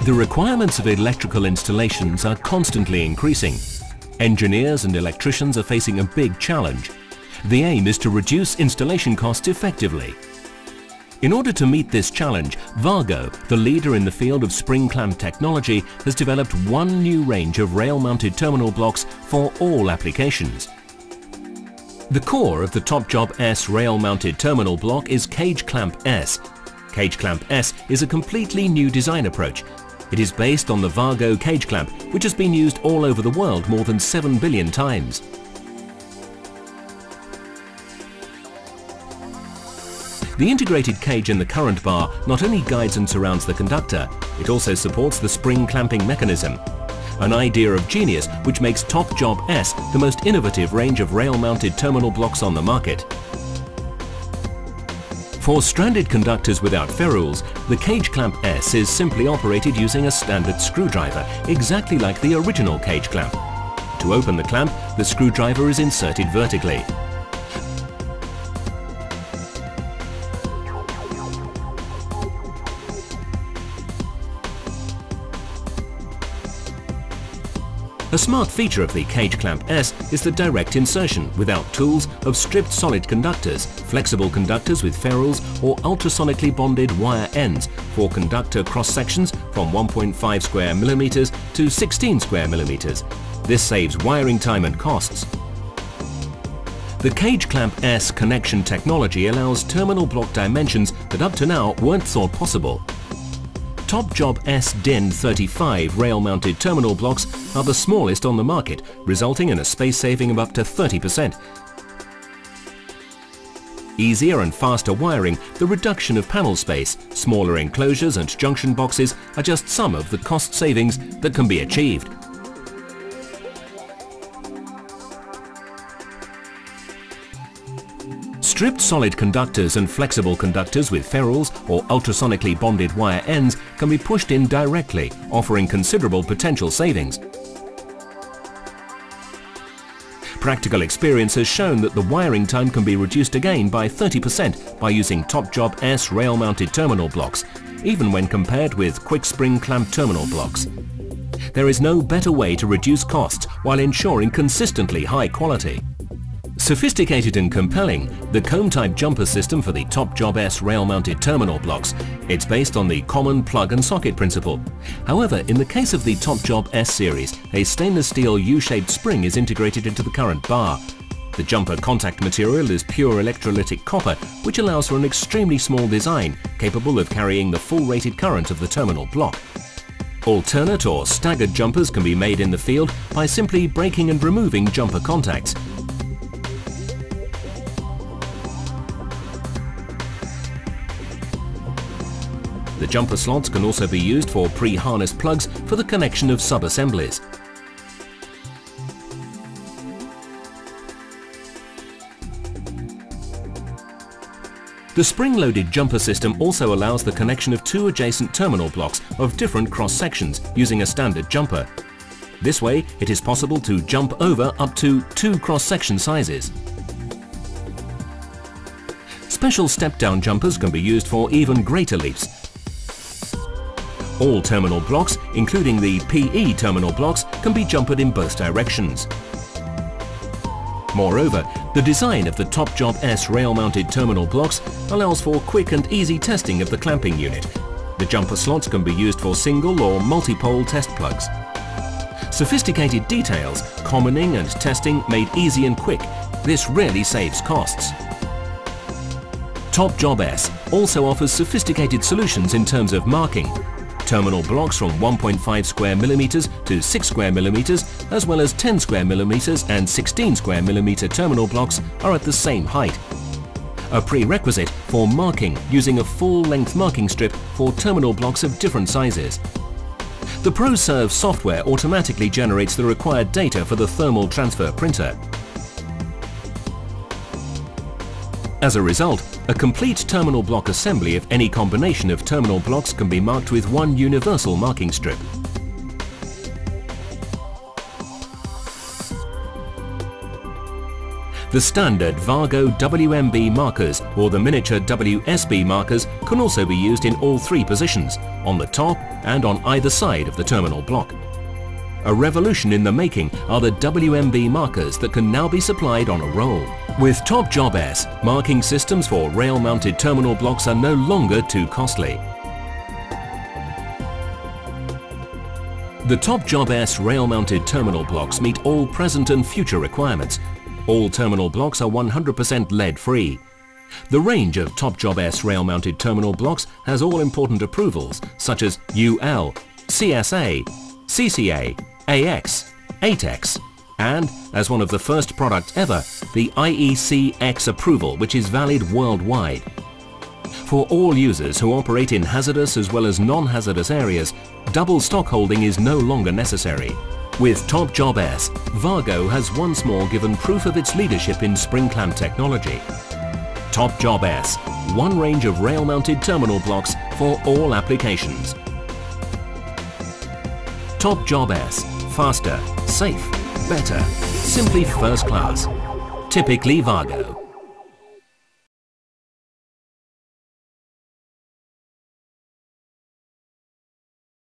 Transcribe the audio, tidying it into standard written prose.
The requirements of electrical installations are constantly increasing. Engineers and electricians are facing a big challenge. The aim is to reduce installation costs effectively. In order to meet this challenge, WAGO, the leader in the field of spring clamp technology, has developed one new range of rail-mounted terminal blocks for all applications. The core of the TopJob S rail-mounted terminal block is Cage Clamp S. Cage Clamp S is a completely new design approach. It is based on the WAGO cage clamp, which has been used all over the world more than 7 billion times. The integrated cage in the current bar not only guides and surrounds the conductor, it also supports the spring clamping mechanism. An idea of genius which makes TopJob S the most innovative range of rail-mounted terminal blocks on the market. For stranded conductors without ferrules, the Cage Clamp S is simply operated using a standard screwdriver, exactly like the original cage clamp. To open the clamp, the screwdriver is inserted vertically. A smart feature of the Cage Clamp S is the direct insertion, without tools, of stripped solid conductors, flexible conductors with ferrules or ultrasonically bonded wire ends for conductor cross-sections from 1.5 square millimeters to 16 square millimeters. This saves wiring time and costs. The Cage Clamp S connection technology allows terminal block dimensions that up to now weren't thought possible. TopJob S DIN 35 rail-mounted terminal blocks are the smallest on the market, resulting in a space saving of up to 30%. Easier and faster wiring, the reduction of panel space, smaller enclosures and junction boxes are just some of the cost savings that can be achieved. Stripped solid conductors and flexible conductors with ferrules or ultrasonically bonded wire ends can be pushed in directly, offering considerable potential savings. Practical experience has shown that the wiring time can be reduced again by 30% by using TopJob S rail-mounted terminal blocks, even when compared with quick spring clamp terminal blocks. There is no better way to reduce costs while ensuring consistently high quality. Sophisticated and compelling, the comb-type jumper system for the TopJob S rail-mounted terminal blocks. It's based on the common plug and socket principle. However, in the case of the TopJob S series, a stainless steel U-shaped spring is integrated into the current bar. The jumper contact material is pure electrolytic copper, which allows for an extremely small design, capable of carrying the full rated current of the terminal block. Alternate or staggered jumpers can be made in the field by simply breaking and removing jumper contacts. The jumper slots can also be used for pre-harnessed plugs for the connection of sub-assemblies. The spring-loaded jumper system also allows the connection of two adjacent terminal blocks of different cross-sections using a standard jumper. This way, it is possible to jump over up to 2 cross-section sizes. Special step-down jumpers can be used for even greater leaps. All terminal blocks, including the PE terminal blocks, can be jumpered in both directions. Moreover, the design of the TopJob S rail-mounted terminal blocks allows for quick and easy testing of the clamping unit. The jumper slots can be used for single or multi-pole test plugs. Sophisticated details, commoning and testing made easy and quick. This really saves costs. TopJob S also offers sophisticated solutions in terms of marking. Terminal blocks from 1.5 square millimeters to 6 square millimeters, as well as 10 square millimeters and 16 square millimeter terminal blocks are at the same height. A prerequisite for marking using a full-length marking strip for terminal blocks of different sizes. The ProServe software automatically generates the required data for the thermal transfer printer. As a result, a complete terminal block assembly of any combination of terminal blocks can be marked with one universal marking strip. The standard WAGO WMB markers or the miniature WSB markers can also be used in all three positions, on the top and on either side of the terminal block. A revolution in the making are the WMB markers that can now be supplied on a roll. With TopJob S, marking systems for rail-mounted terminal blocks are no longer too costly. The TopJob S rail-mounted terminal blocks meet all present and future requirements. All terminal blocks are 100% lead-free. The range of TopJob S rail-mounted terminal blocks has all important approvals such as UL, CSA, CCA, AX, 8X, and, as one of the first products ever, the IEC-X approval, which is valid worldwide. For all users who operate in hazardous as well as non-hazardous areas, double stock holding is no longer necessary. With TopJob S, WAGO has once more given proof of its leadership in spring clamp technology. TopJob S, one range of rail-mounted terminal blocks for all applications. TopJob S, faster, safe, better, simply first class. Typically WAGO.